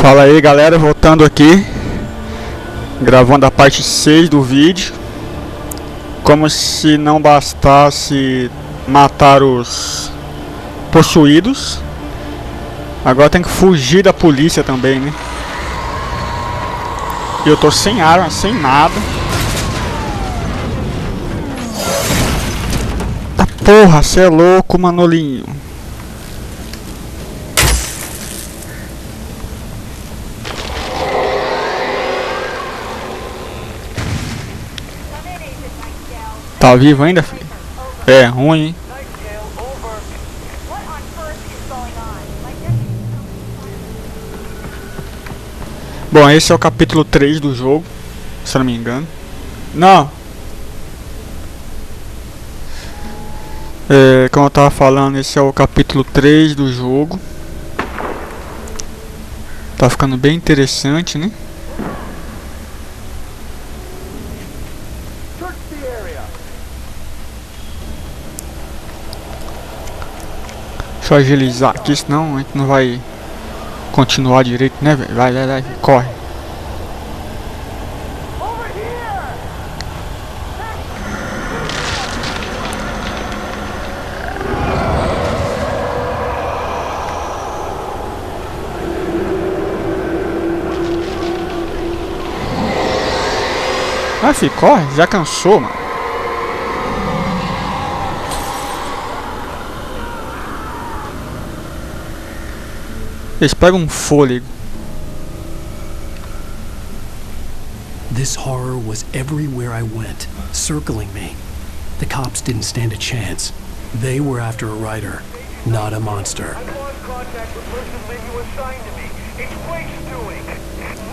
Fala aí galera, voltando aqui, gravando a parte 6 do vídeo. Como se não bastasse matar os possuídos, agora tem que fugir da polícia também, né? E eu tô sem arma, sem nada. Tá porra, cê é louco, Manolinho. Tá vivo ainda, filho? É ruim, hein? Bom, esse é o capítulo 3 do jogo, se eu não me engano. Não! Como eu tava falando, esse é o capítulo 3 do jogo. Tá ficando bem interessante, né? Deixa eu agilizar aqui, senão a gente não vai continuar direito, né, velho? Vai, corre. Ah, filho, corre, já cansou, mano. Eles pegam um fôlego. This horror was everywhere I went, circling me. The cops didn't stand a chance. They were after a writer, not a monster. I lost contact with person Lady was assigned to me. It's Wake's doing.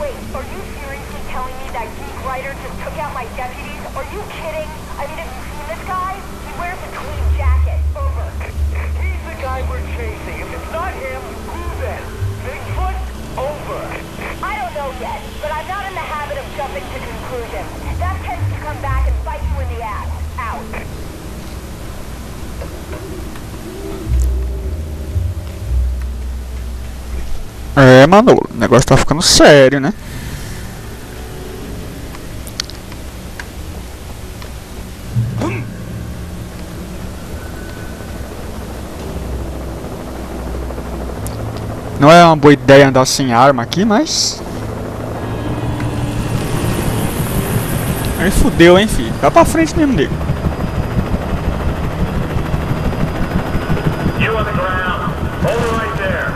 Wait, are you seriously telling me that geek writer just took out my deputies? Are you kidding? I mean, have you seen this guy? He wears a clean jacket. Over. He's the guy we're chasing. If it's not him, who then? Bigfoot? Over. I don't know yet, but I'm not in the habit of jumping to conclusions. That tends to come back and bite you in the ass. Out. Mano, o negócio tá ficando sério, né? Não é uma boa ideia andar sem arma aqui, mas... Aí fudeu, hein, filho. Vai pra frente mesmo dele. You on the ground. Hold it right there.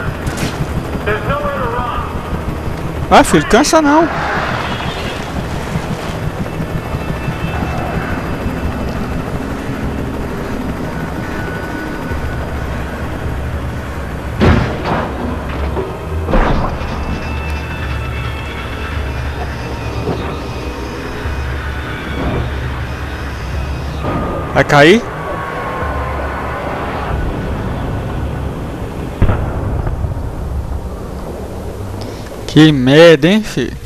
There's nowhere to run. Ah, filho, cansa não. Vai cair? Que merda, hein, filho?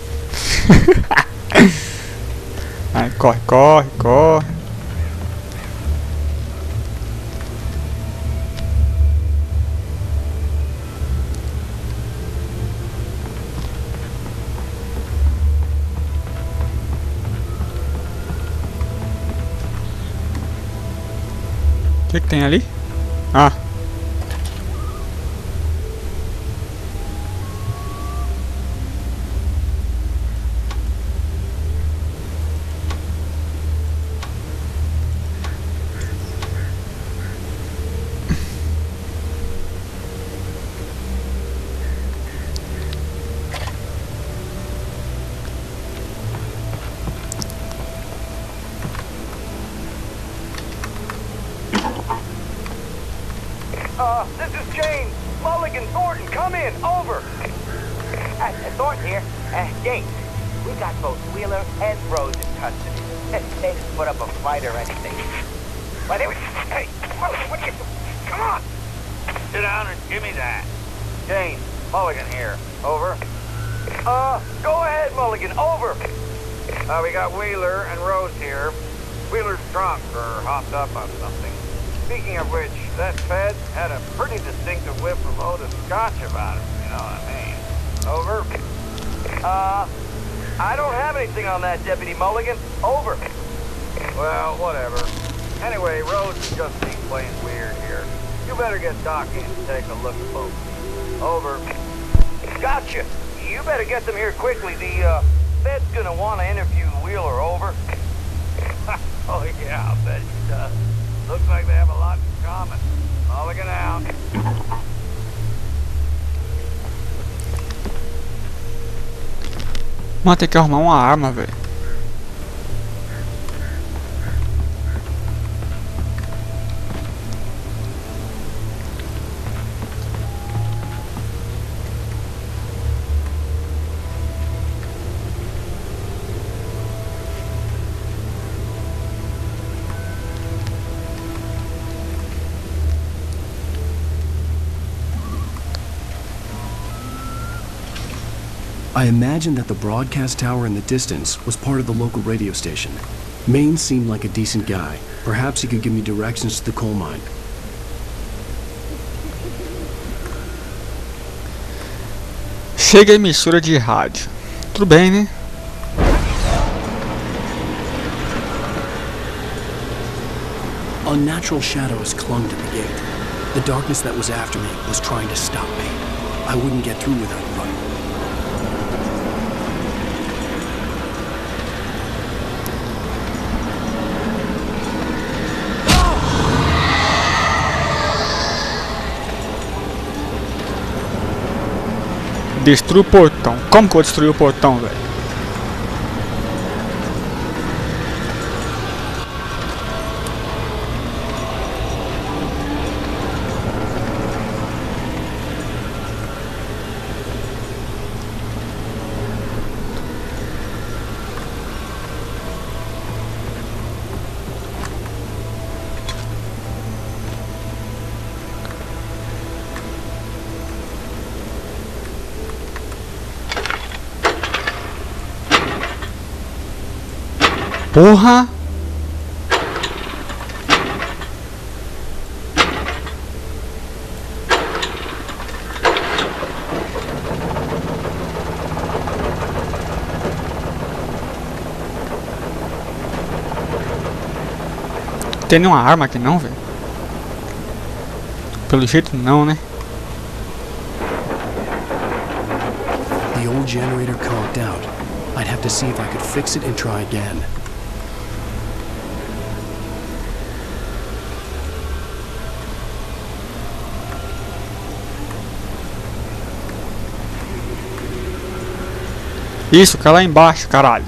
Vai, corre, corre, corre. O que tem ali? Ah. This is James. Mulligan, Thornton, come in. Over. Thornton here. James, we got both Wheeler and Rose in custody. They didn't put up a fight or anything. Why, they were... Hey, Mulligan, what are you... Come on! Sit down and give me that. James, Mulligan here. Over. Go ahead, Mulligan. Over. We got Wheeler and Rose here. Wheeler's drunk or hopped up on something. Speaking of which, that Fed had a pretty distinctive whiff of Otis Scotch about him, you know what I mean? Over. I don't have anything on that, Deputy Mulligan. Over. Well, whatever. Anyway, Rose is just being plain weird here. You better get Doc in to take a look at both. Over. Gotcha. You better get them here quickly. The Fed's gonna want to interview Wheeler. Over. Oh yeah, I bet he does. Looks like they have a lot in common. Mulligan out. Mano, tem que arrumar uma arma, velho. I imagined that the broadcast tower in the distance was part of the local radio station. Maine seemed like a decent guy. Perhaps he could give me directions to the coal mine. Chega a emissora de rádio. Tudo bem, né? Unnatural shadows clung to the gate. The darkness that was after me was trying to stop me. I wouldn't get through without running. Destrui o portão. Como que eu vou destruir o portão, velho? Porra! Tem nenhuma arma aqui não, velho? Pelo jeito não, né? The old generator conked out. I'd have to see if I could fix it and try again. Isso, cai lá embaixo, caralho.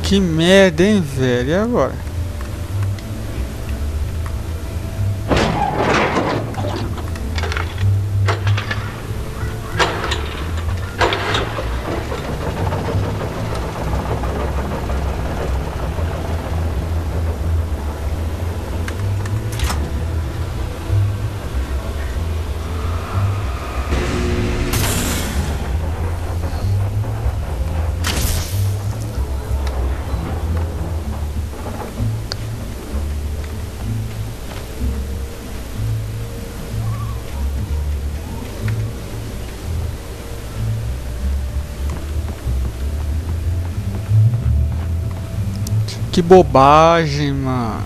Que merda, hein, velho? E agora? Que bobagem, mano.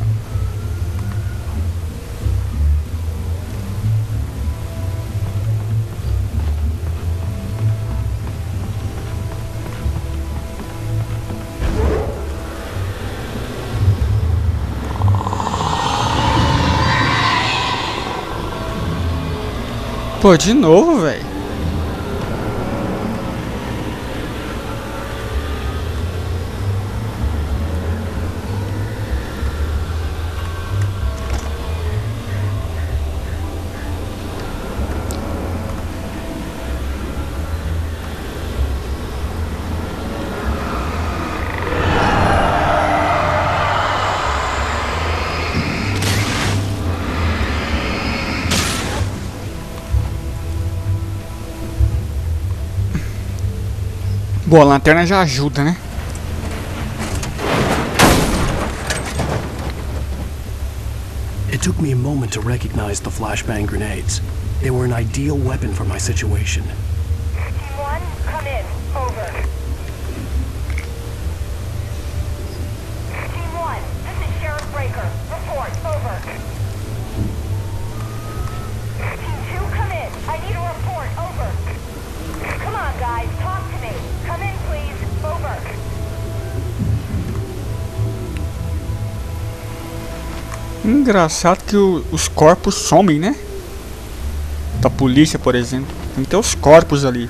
Pô, de novo, velho. Boa, a lanterna já ajuda, né? It took me a moment to recognize the flashbang grenades. They were an ideal weapon for my situation. Team 1, come in. Over. Team 1, this is Sheriff Breaker. Report. Over. Team 2, come in. I need a report. Over. Come on, guys. Talk to me. Come in, please. Over. Engraçado que os corpos somem, né? Da polícia, por exemplo. Tem que ter os corpos ali.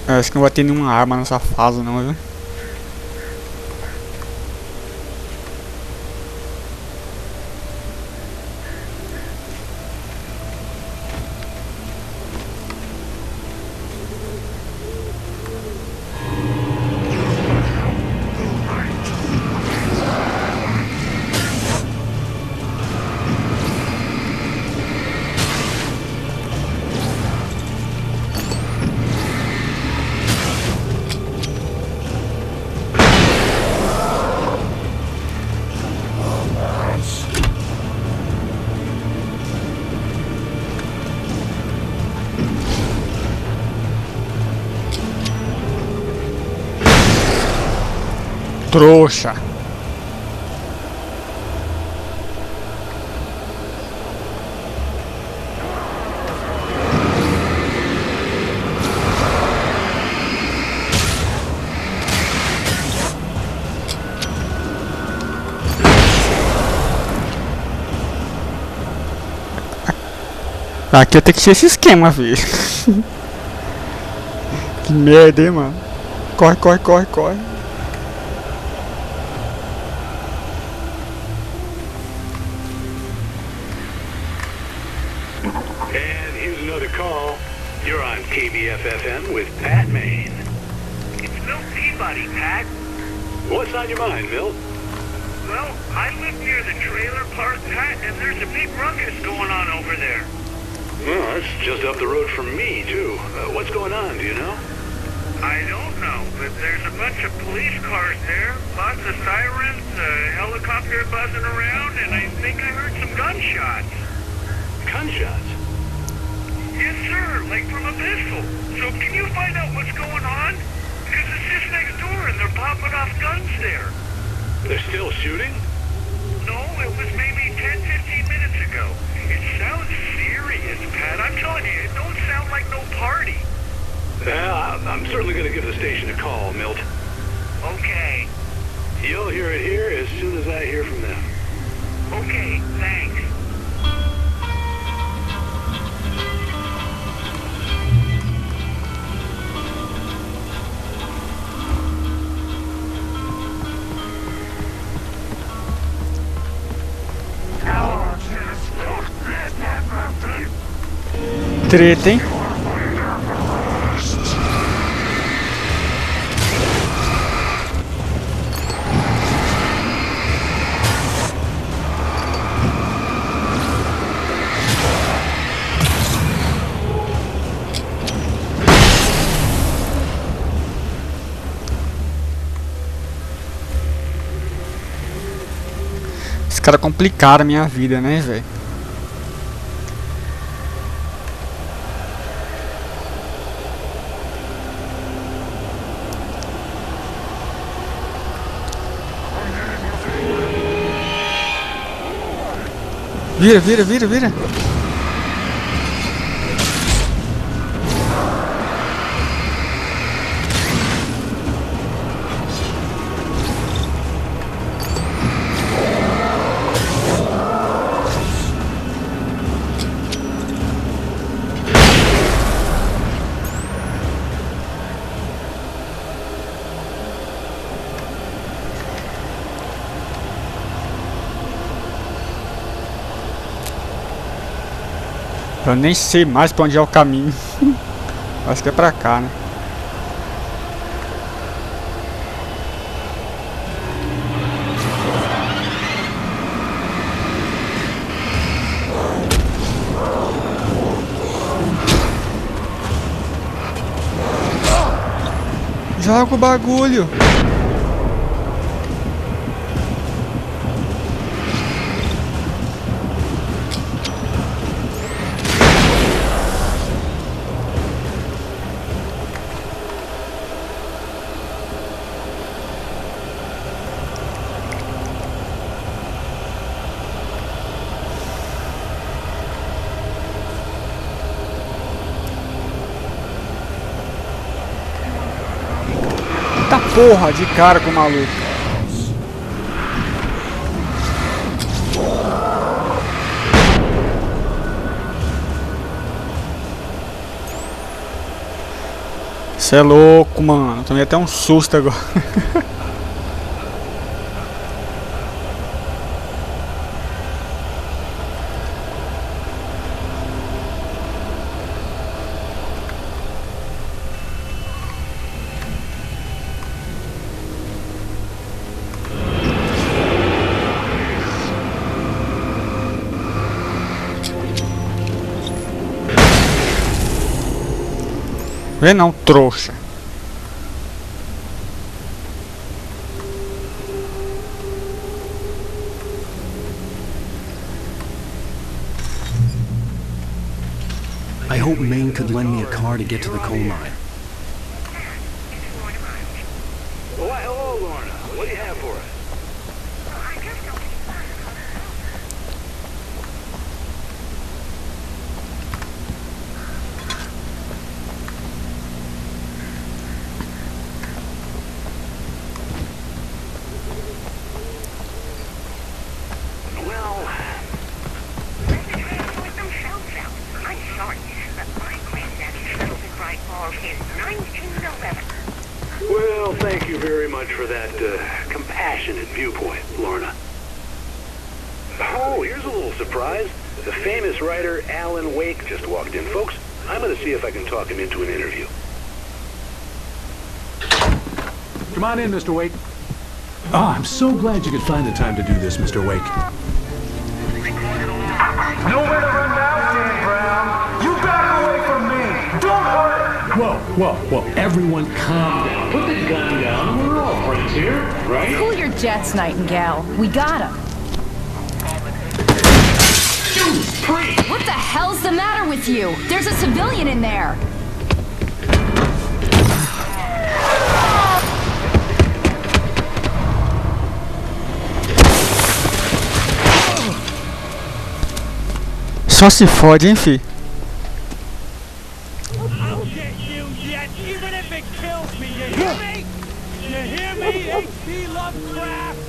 Acho que não vai ter nenhuma arma nessa fase, não, viu? Trouxa. Aqui eu tenho que ser esse esquema, filho. Que merda, hein, mano. Corre, corre, corre, corre. Call. You're on KBFFM with Pat Maine. It's Milt Peabody, Pat. What's on your mind, Milt? Well, I live near the trailer park, Pat, and there's a big ruckus going on over there. Well, that's just up the road from me, too. What's going on, do you know? I don't know, but there's a bunch of police cars there, lots of sirens, a helicopter buzzing around, and I think I heard some gunshots. Gunshots? Yes, sir, like from a pistol. So can you find out what's going on? Because it's just next door and they're popping off guns there. They're still shooting? No, it was maybe 10, 15 minutes ago. It sounds serious, Pat. I'm telling you, it don't sound like no party. I'm certainly going to give the station a call, Milt. Okay. You'll hear it here as soon as I hear from them. Okay, thanks. Treta, hein? Os caras complicaram a minha vida, né, velho? Vira, vira, vira, vira. Eu nem sei mais pra onde é o caminho. Acho que é pra cá, né? Joga o bagulho. porra, de cara com o maluco. Você é louco, mano. Tomei até um susto agora. Vem não, trouxa. I hope Maine could lend me a car to get to the coal mine. Why, hello, Lorna. What do you have for us? Well, thank you very much for that compassionate viewpoint, Lorna. Oh, here's a little surprise. The famous writer Alan Wake just walked in. Folks, I'm going to see if I can talk him into an interview. Come on in, Mr. Wake. Oh, I'm so glad you could find the time to do this, Mr. Wake. Nowhere to run now, Dan Brown. You back away from me. Don't hurt. Whoa, everyone calm down. Put the gun down. We're all friends here, right? Cool your jets, Nightingale. We got him. What the hell's the matter with you? There's a civilian in there. Só se fode, hein, fi? I'll get you yet, even if it kills me, you hear me? You hear me, H.P. Lovecraft?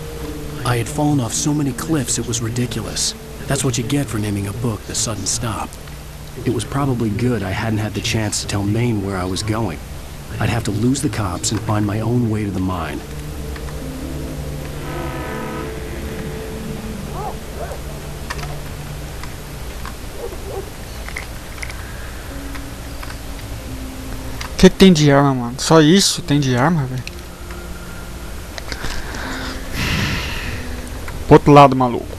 I had fallen off so many cliffs it was ridiculous. That's what you get for naming a book The Sudden Stop. It was probably good I hadn't had the chance to tell Maine where I was going. I'd have to lose the cops and find my own way to the mine. O que tem de arma, mano? Só isso tem de arma, velho? Pro outro lado, maluco.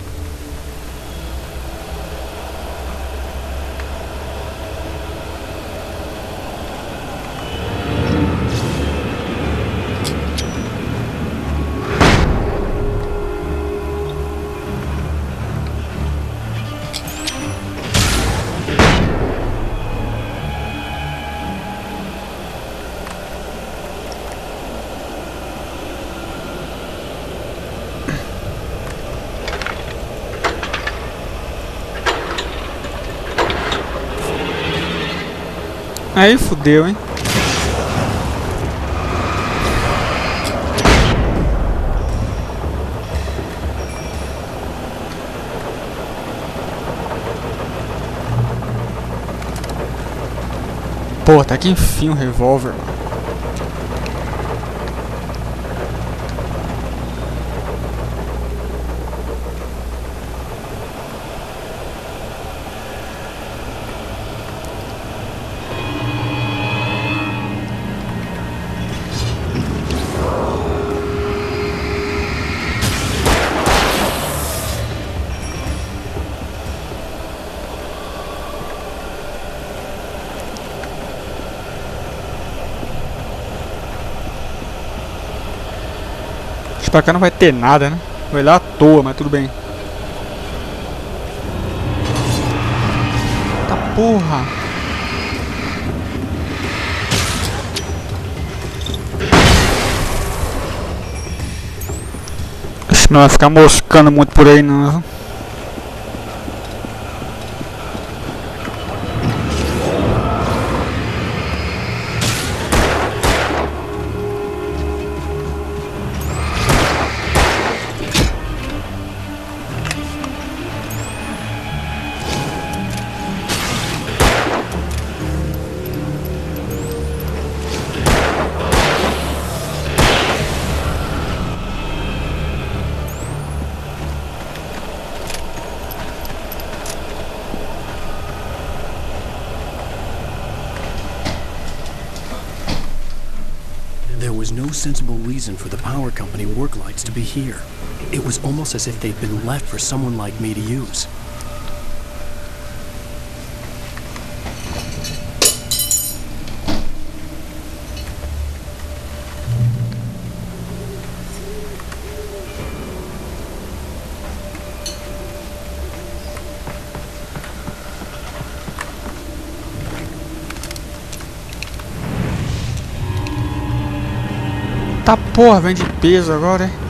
Aí fudeu, hein? Pô, tá que enfim um revólver. Pra cá não vai ter nada, né? Vai lá à toa, mas tudo bem. Tá porra! Acho que não vai ficar moscando muito por aí não. There was no sensible reason for the power company work lights to be here. It was almost as if they'd been left for someone like me to use. Tá porra, vem de peso agora, é?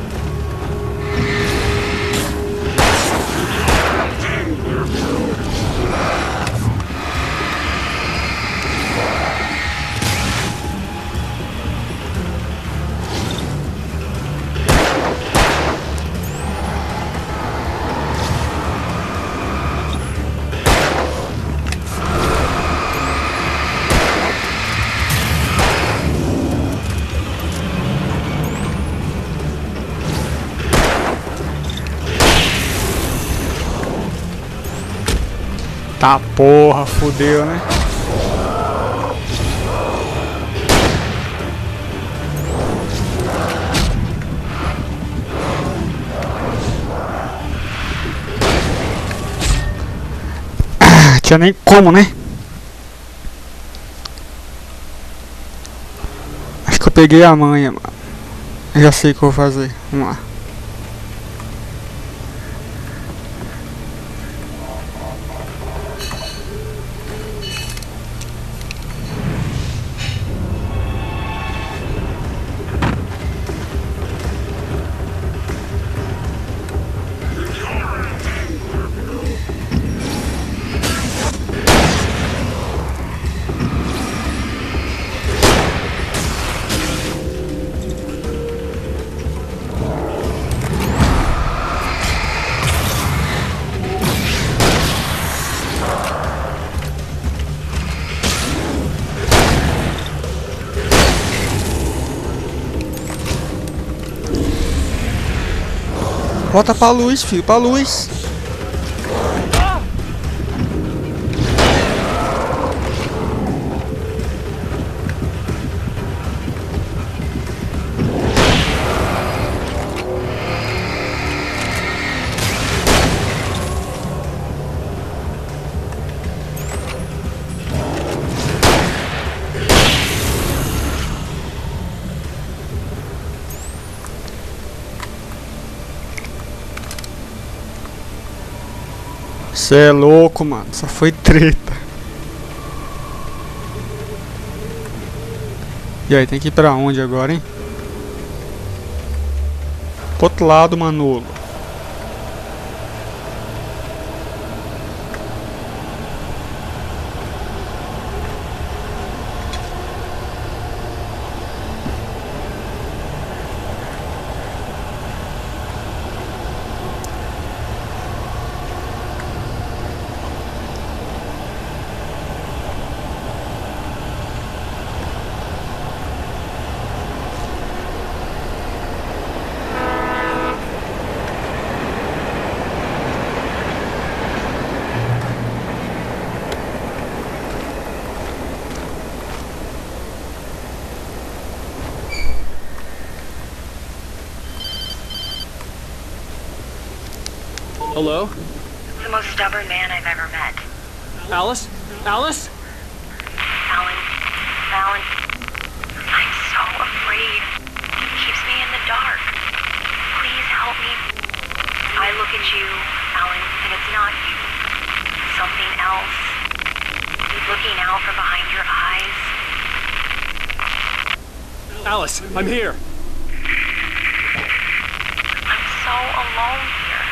Tá porra, fudeu, né? Tinha nem como, né? Acho que eu peguei a manha, mano. Eu já sei o que eu vou fazer. Vamos lá. Volta pra luz, filho, pra luz. Cê é louco, mano. Só foi treta. E aí, tem que ir pra onde agora, hein? Pro outro lado, Manolo. Hello? The most stubborn man I've ever met. Alice? Alice? Alan. Alan. I'm so afraid. He keeps me in the dark. Please help me. I look at you, Alan, and it's not you. Something else. He's looking out from behind your eyes. Alice, I'm here. I'm so alone here.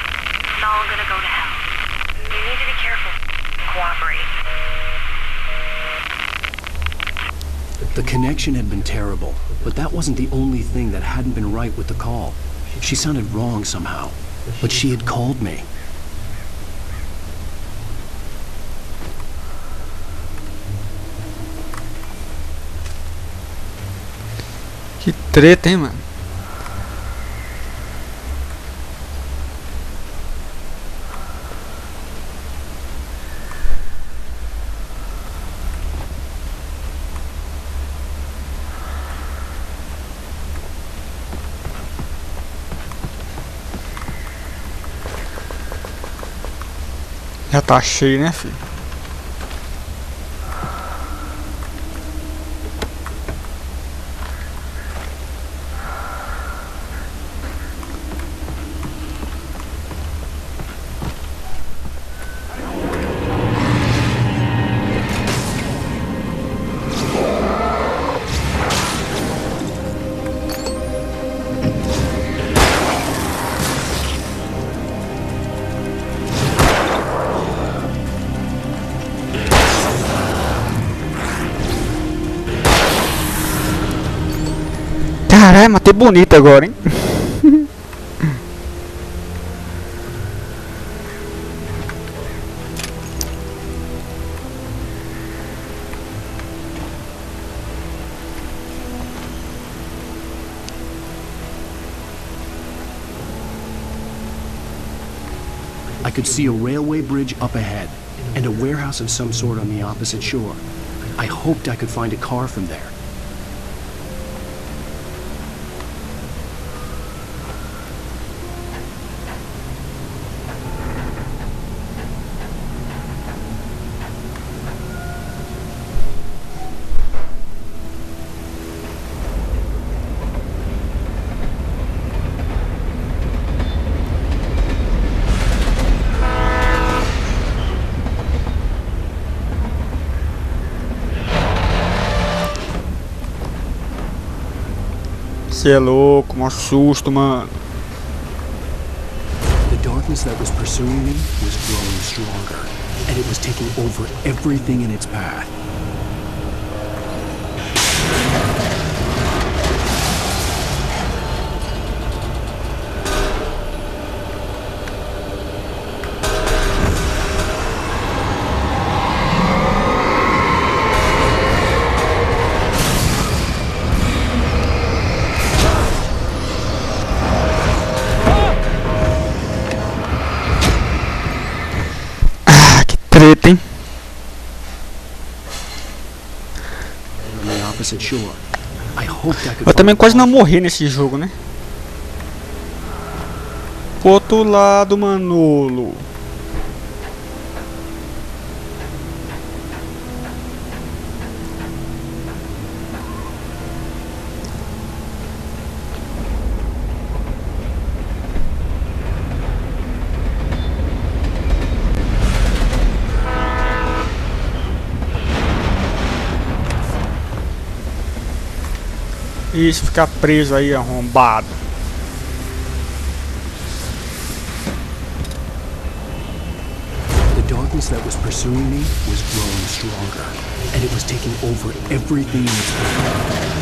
It's all gonna go to hell. You need to be careful. Cooperate. The connection had been terrible, but that wasn't the only thing that hadn't been right with the call. She sounded wrong somehow, but she had called me. Que treta, hein, mano? Já tá cheio, né, filho? Caralho, matei bonito agora, hein? I could see a railway bridge up ahead, and a warehouse of some sort on the opposite shore. I hoped I could find a car from there. Cê é louco, mó susto, mano. The darkness that was pursuing me was growing stronger, and it was taking over everything in its path. Treta, hein? On the opposite shore. I hoped I could Eu também find quase não morri nesse jogo, né? Pro outro lado, Manolo. Isso, ficar preso aí, arrombado. The darkness that was pursuing me was growing stronger, and it was taking over everything in its path.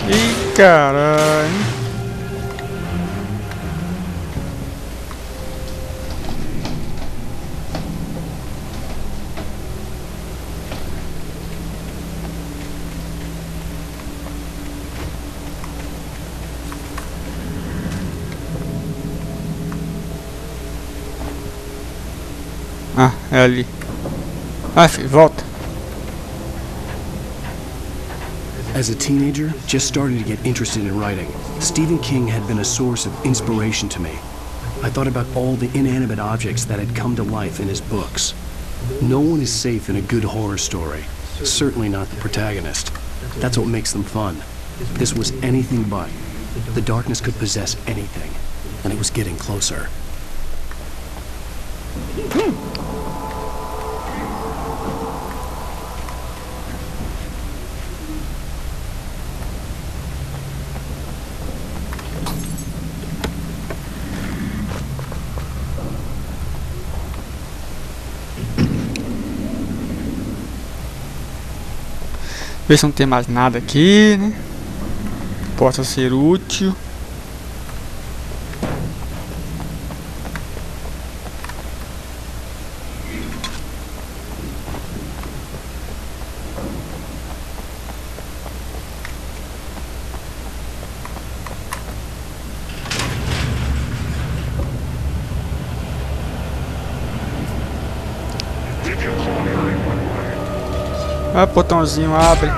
Ih, caralho. Ah, é ali. Ah, filho, volta. As a teenager, just starting to get interested in writing, Stephen King had been a source of inspiration to me. I thought about all the inanimate objects that had come to life in his books. No one is safe in a good horror story. Certainly not the protagonist. That's what makes them fun. This was anything but. The darkness could possess anything, and it was getting closer. Ver se não tem mais nada aqui, né? Possa ser útil. Ah, botãozinho abre.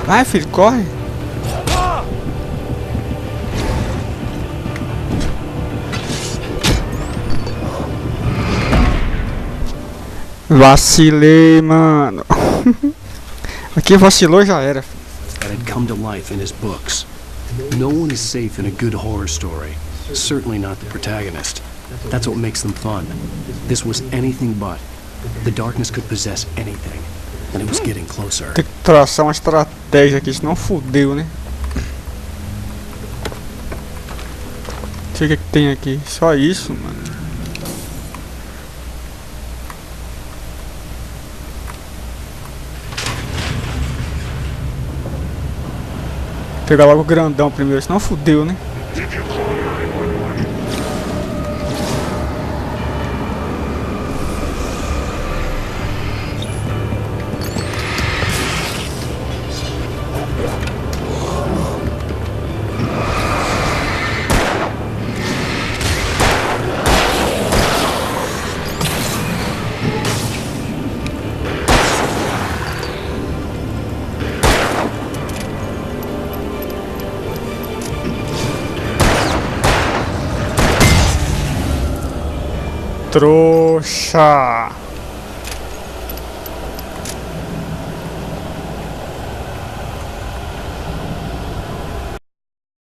Vai, filho, corre. Vacilei, mano. Aqui vacilou, já era. That had come to life in his books. No one is safe in a good horror story. Certainly not the protagonist. That's what makes them fun. This was anything but. The darkness could possess anything, and it was getting closer. Tem que traçar uma estratégia aqui, senão fudeu, né? Deixa eu ver o que tem aqui. Só isso, mano. Vou pegar logo o grandão primeiro, senão fudeu, né? Trouxa.